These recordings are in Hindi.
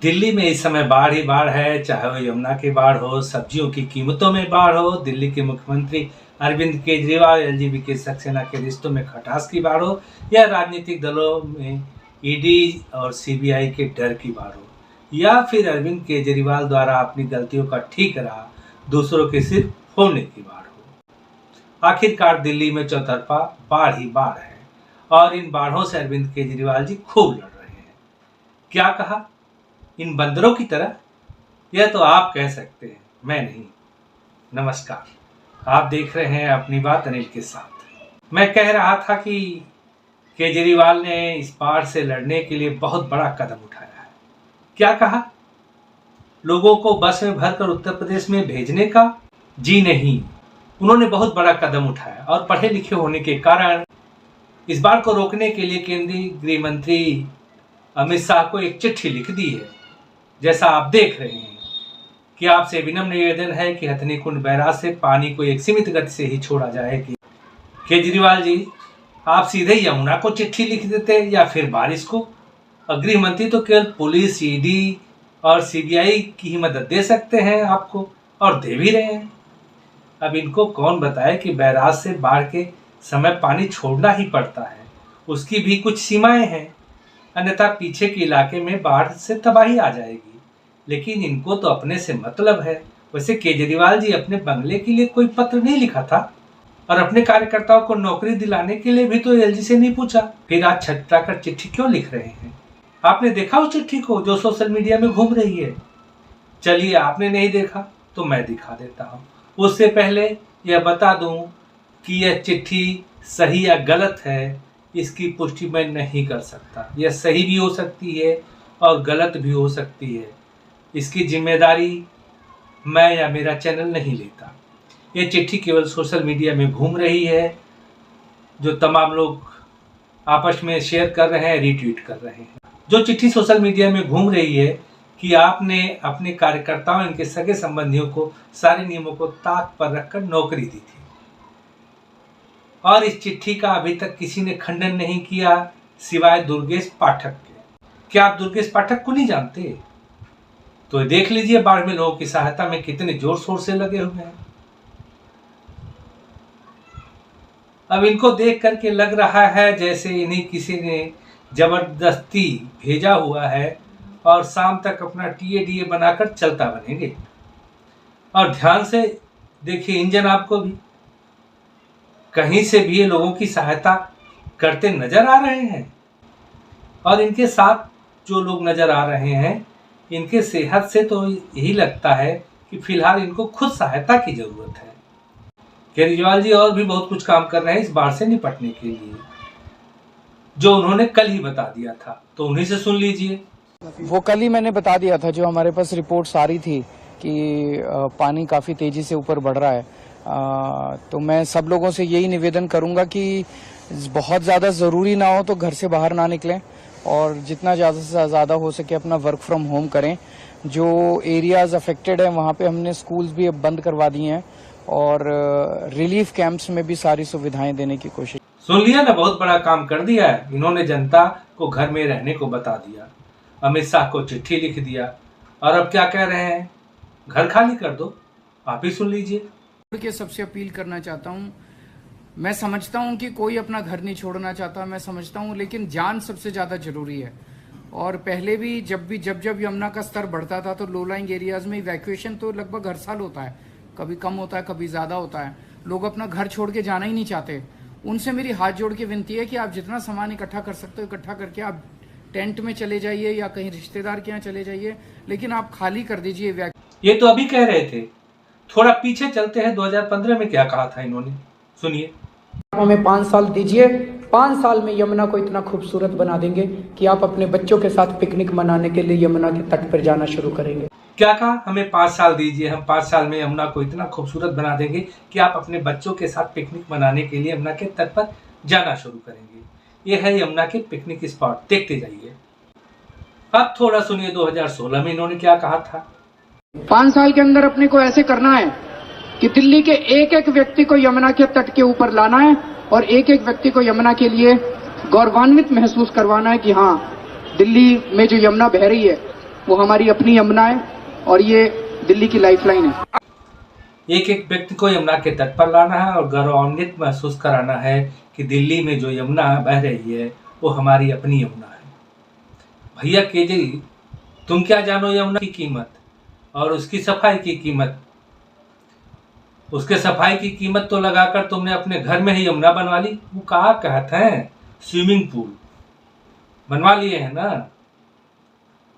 दिल्ली में इस समय बाढ़ ही बाढ़ है, चाहे वो यमुना की बाढ़ हो, सब्जियों की कीमतों में बाढ़ हो, दिल्ली के मुख्यमंत्री अरविंद केजरीवाल एलजीबी के सक्सेना के रिश्तों में खटास की बाढ़ हो, या राजनीतिक दलों में ईडी और सीबीआई के डर की बाढ़ हो, या फिर अरविंद केजरीवाल द्वारा अपनी गलतियों का ठीकरा दूसरों के सिर फोड़ने की बाढ़ हो। आखिरकार दिल्ली में चौतरफा बाढ़ ही बाढ़ है और इन बाढ़ों से अरविंद केजरीवाल जी खूब लड़ रहे हैं। क्या कहा? इन बंदरों की तरह? यह तो आप कह सकते हैं, मैं नहीं। नमस्कार, आप देख रहे हैं अपनी बात अनिल के साथ। मैं कह रहा था कि केजरीवाल ने इस बाढ़ से लड़ने के लिए बहुत बड़ा कदम उठाया है। क्या कहा? लोगों को बस में भरकर उत्तर प्रदेश में भेजने का? जी नहीं, उन्होंने बहुत बड़ा कदम उठाया और पढ़े लिखे होने के कारण इस बाढ़ को रोकने के लिए केंद्रीय गृह मंत्री अमित शाह को एक चिट्ठी लिख दी है। जैसा आप देख रहे हैं कि आपसे विनम्र निवेदन है कि हथनी कुंड बैराज से पानी को एक सीमित गति से ही छोड़ा जाए। कि केजरीवाल जी, आप सीधे यमुना को चिट्ठी लिख देते या फिर बारिश को। और गृह मंत्री तो केवल पुलिस, ईडी और सीबीआई की ही मदद दे सकते हैं आपको, और दे भी रहे हैं। अब इनको कौन बताए कि बैराज से बाढ़ के समय पानी छोड़ना ही पड़ता है, उसकी भी कुछ सीमाएं हैं, अन्यथा पीछे के इलाके में बाढ़ से तबाही आ जाएगी। लेकिन इनको तो अपने से मतलब है। वैसे केजरीवाल जी अपने बंगले के लिए कोई पत्र नहीं लिखा था और अपने कार्यकर्ताओं को नौकरी दिलाने के लिए भी तो एलजी से नहीं पूछा। फिर आज छटपटाकर चिट्ठी क्यों लिख रहे हैं? आपने देखा उस चिट्ठी को जो सोशल मीडिया में घूम रही है? चलिए, आपने नहीं देखा तो मैं दिखा देता हूँ। उससे पहले यह बता दूं कि यह चिट्ठी सही या गलत है, इसकी पुष्टि मैं नहीं कर सकता। यह सही भी हो सकती है और गलत भी हो सकती है। इसकी जिम्मेदारी मैं या मेरा चैनल नहीं लेता। यह चिट्ठी केवल सोशल मीडिया में घूम रही है, जो तमाम लोग आपस में शेयर कर रहे हैं, रीट्वीट कर रहे हैं। जो चिट्ठी सोशल मीडिया में घूम रही है कि आपने अपने कार्यकर्ताओं, इनके सगे संबंधियों को सारे नियमों को ताक पर रखकर नौकरी दी थी, और इस चिट्ठी का अभी तक किसी ने खंडन नहीं किया सिवाय दुर्गेश पाठक के। क्या आप दुर्गेश पाठक को नहीं जानते? तो देख लीजिए बाढ़ में लोगों की सहायता में कितने जोर शोर से लगे हुए हैं। अब इनको देख करके लग रहा है जैसे इन्हें किसी ने जबरदस्ती भेजा हुआ है और शाम तक अपना टीए बनाकर चलता बनेंगे। और ध्यान से देखिए इन जनाब को भी, कहीं से भी ये लोगों की सहायता करते नजर आ रहे हैं। और इनके साथ जो लोग नजर आ रहे हैं, इनके सेहत से तो यही लगता है कि फिलहाल इनको खुद सहायता की जरूरत है। केजरीवाल जी और भी बहुत कुछ काम कर रहे हैं इस बाढ़ से निपटने के लिए, जो उन्होंने कल ही बता दिया था, तो उन्हीं से सुन लीजिए। वो कल ही मैंने बता दिया था, जो हमारे पास रिपोर्ट्स आ रही थी कि पानी काफी तेजी से ऊपर बढ़ रहा है। तो मैं सब लोगों से यही निवेदन करूंगा कि बहुत ज्यादा जरूरी ना हो तो घर से बाहर ना निकलें और जितना ज्यादा से ज्यादा हो सके अपना वर्क फ्रॉम होम करें। जो एरियाज अफेक्टेड है वहां पे हमने स्कूल्स भी अब बंद करवा दिए हैं और रिलीफ कैंप्स में भी सारी सुविधाएं देने की कोशिश। सुन लिया ना, बहुत बड़ा काम कर दिया है इन्होंने। जनता को घर में रहने को बता दिया, अमित शाह को चिट्ठी लिख दिया, और अब क्या कह रहे हैं? घर खाली कर दो। आप ही सुन लीजिए। के सबसे अपील करना चाहता हूं, मैं समझता हूं कि कोई अपना घर नहीं छोड़ना चाहता, मैं समझता हूं, लेकिन जान सबसे ज्यादा जरूरी है। और पहले भी जब यमुना का स्तर बढ़ता था तो लो लाइंग एरियाज में इवैक्यूएशन तो लगभग हर साल होता है, कभी कम होता है, कभी ज्यादा होता है। लोग अपना घर छोड़ के जाना ही नहीं चाहते। उनसे मेरी हाथ जोड़ के विनती है कि आप जितना सामान इकट्ठा कर सकते हो इकट्ठा करके आप टेंट में चले जाइए या कहीं रिश्तेदार के यहाँ चले जाइए, लेकिन आप खाली कर दीजिए। ये तो अभी कह रहे थे, थोड़ा पीछे चलते हैं। 2015 में क्या कहा था इन्होंने, सुनिए। हमें 5 साल दीजिए, 5 साल में यमुना को इतना खूबसूरत बना देंगे कि आप अपने बच्चों के साथ पिकनिक मनाने के लिए यमुना के तट पर जाना शुरू करेंगे। क्या कहा? हमें 5 साल दीजिए, हम 5 साल में यमुना को इतना खूबसूरत बना देंगे कि आप अपने बच्चों के साथ पिकनिक मनाने के लिए यमुना के तट पर जाना शुरू करेंगे। ये है यमुना के पिकनिक स्पॉट, देखते जाइए। अब थोड़ा सुनिए 2016 में इन्होंने क्या कहा था। 5 साल के अंदर अपने को ऐसे करना है कि दिल्ली के एक एक व्यक्ति को यमुना के तट के ऊपर लाना है और एक एक व्यक्ति को यमुना के लिए गौरवान्वित महसूस करवाना है कि हाँ, दिल्ली में जो यमुना बह रही है वो हमारी अपनी यमुना है और ये दिल्ली की लाइफलाइन है। एक एक व्यक्ति को यमुना के तट पर लाना है और गौरवान्वित महसूस कराना है कि दिल्ली में जो यमुना बह रही है वो हमारी अपनी यमुना है। भैया केजरी, तुम क्या जानो यमुना की कीमत और उसकी सफाई की कीमत। उसके सफाई की कीमत तो लगाकर तुमने अपने घर में ही यमुना बनवा ली। वो कहा कहते हैं स्विमिंग पूल बनवा लिए है ना।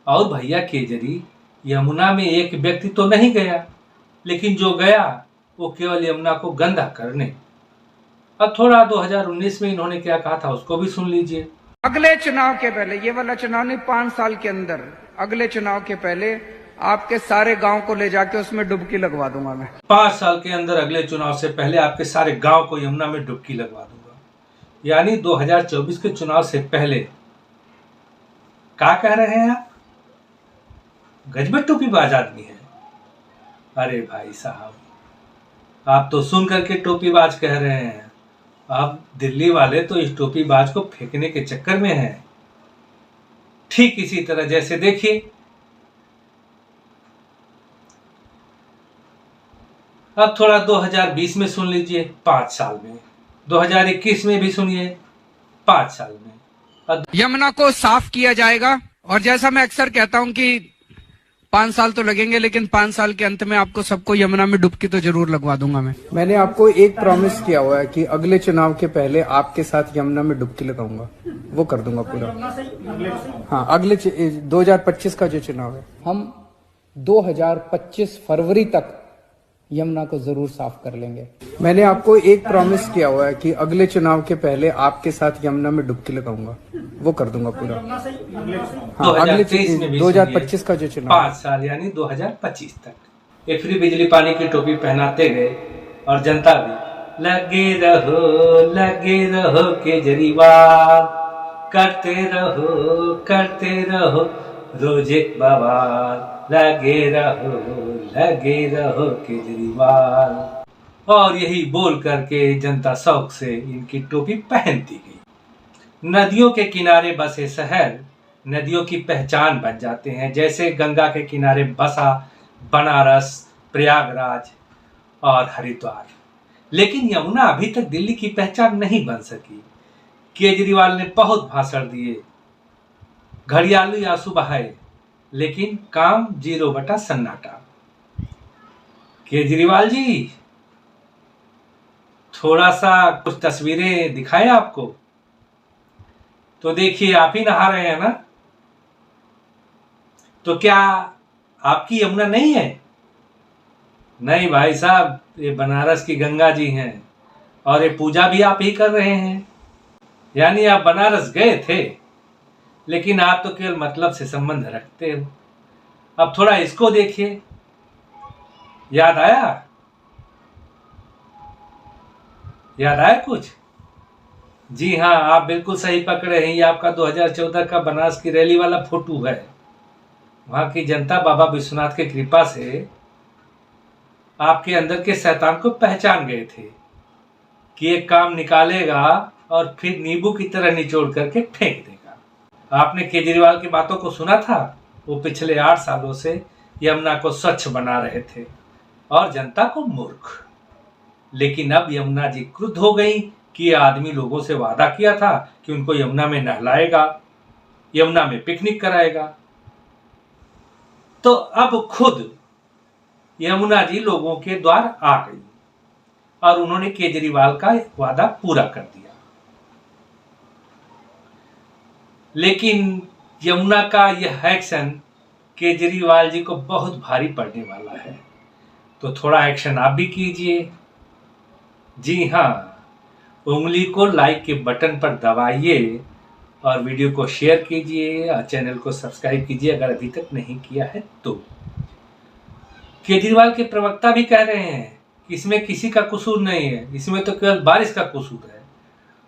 और भैया केजरी, यमुना में एक व्यक्ति तो नहीं गया, लेकिन जो गया वो केवल यमुना को गंदा करने। अब थोड़ा 2019 में इन्होंने क्या कहा था उसको भी सुन लीजिए। अगले चुनाव के पहले, ये वाला चुनाव नहीं, 5 साल के अंदर, अगले चुनाव के पहले आपके सारे गांव को ले जाके उसमें डुबकी लगवा दूंगा मैं। 5 साल के अंदर अगले चुनाव से पहले आपके सारे गांव को यमुना में डुबकी लगवा दूंगा। यानी 2024 के चुनाव से पहले क्या कह रहे हैं आप? गजबत टोपीबाज आदमी है। अरे भाई साहब, आप तो सुन करके टोपीबाज कह रहे हैं। अब दिल्ली वाले तो इस टोपीबाज को फेंकने के चक्कर में हैं। ठीक इसी तरह जैसे देखिए, अब थोड़ा 2020 में सुन लीजिए 5 साल में, 2021 में भी सुनिए 5 साल में। यमुना को साफ किया जाएगा और जैसा मैं अक्सर कहता हूं कि 5 साल तो लगेंगे, लेकिन 5 साल के अंत में आपको सबको यमुना में डुबकी तो जरूर लगवा दूंगा मैं। मैंने आपको एक प्रॉमिस किया हुआ है कि अगले चुनाव के पहले आपके साथ यमुना में डुबकी लगाऊंगा, वो कर दूंगा पूरा। हाँ, अगले 2025 का जो चुनाव है, हम 2025 फरवरी तक यमुना को जरूर साफ कर लेंगे। मैंने आपको एक प्रॉमिस किया हुआ है कि अगले चुनाव के पहले आपके साथ यमुना में डुबकी लगाऊंगा, वो कर दूंगा पूरा। हाँ, अगले 2025 का जो चुनाव 5 साल यानी 2025 तक ये फ्री बिजली पानी की टोपी पहनाते गए और जनता भी लगे रहो केजरीवाल, करते रहो रोज एक बवाल, लगे रहो केजरीवाल। और यही बोल करके जनता शौक से इनकी टोपी पहनती गई। नदियों के किनारे बसे शहर नदियों की पहचान बन जाते हैं, जैसे गंगा के किनारे बसा बनारस, प्रयागराज और हरिद्वार। लेकिन यमुना अभी तक दिल्ली की पहचान नहीं बन सकी। केजरीवाल ने बहुत भाषण दिए, घड़ियाली आंसू बहाए, लेकिन काम 0 सन्नाटा। केजरीवाल जी, थोड़ा सा कुछ तस्वीरें दिखाएं आपको। तो देखिए, आप ही नहा रहे हैं ना, तो क्या आपकी यमुना नहीं है? नहीं भाई साहब, ये बनारस की गंगा जी हैं और ये पूजा भी आप ही कर रहे हैं। यानी आप बनारस गए थे, लेकिन आप तो केवल मतलब से संबंध रखते हो। अब थोड़ा इसको देखिए, याद आया कुछ? जी हाँ, आप बिल्कुल सही पकड़े हैं। ये आपका 2014 का बनारस की रैली वाला फोटो है। वहां की जनता बाबा विश्वनाथ की कृपा से आपके अंदर के शैतान को पहचान गए थे कि एक काम निकालेगा और फिर नींबू की तरह निचोड़ करके फेंक देगा। आपने केजरीवाल की बातों को सुना था। वो पिछले 8 सालों से यमुना को स्वच्छ बना रहे थे और जनता को मूर्ख। लेकिन अब यमुना जी क्रुद्ध हो गई कि ये आदमी लोगों से वादा किया था कि उनको यमुना में नहलाएगा, यमुना में पिकनिक कराएगा। तो अब खुद यमुना जी लोगों के द्वार आ गई और उन्होंने केजरीवाल का वादा पूरा कर दिया। लेकिन यमुना का यह एक्शन केजरीवाल जी को बहुत भारी पड़ने वाला है। तो थोड़ा एक्शन आप भी कीजिए। जी हाँ, उंगली को लाइक के बटन पर दबाइए और वीडियो को शेयर कीजिए और चैनल को सब्सक्राइब कीजिए अगर अभी तक नहीं किया है तो। केजरीवाल के प्रवक्ता भी कह रहे हैं कि इसमें किसी का कसूर नहीं है, इसमें तो केवल बारिश का कसूर है।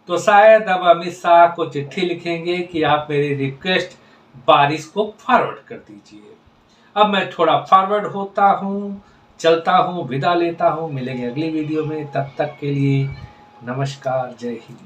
तो शायद अब अमित शाह को चिट्ठी लिखेंगे कि आप मेरी रिक्वेस्ट बारिश को फॉरवर्ड कर दीजिए। अब मैं थोड़ा फॉरवर्ड होता हूँ, चलता हूँ, विदा लेता हूँ। मिलेंगे अगली वीडियो में, तब तक के लिए नमस्कार, जय हिंद।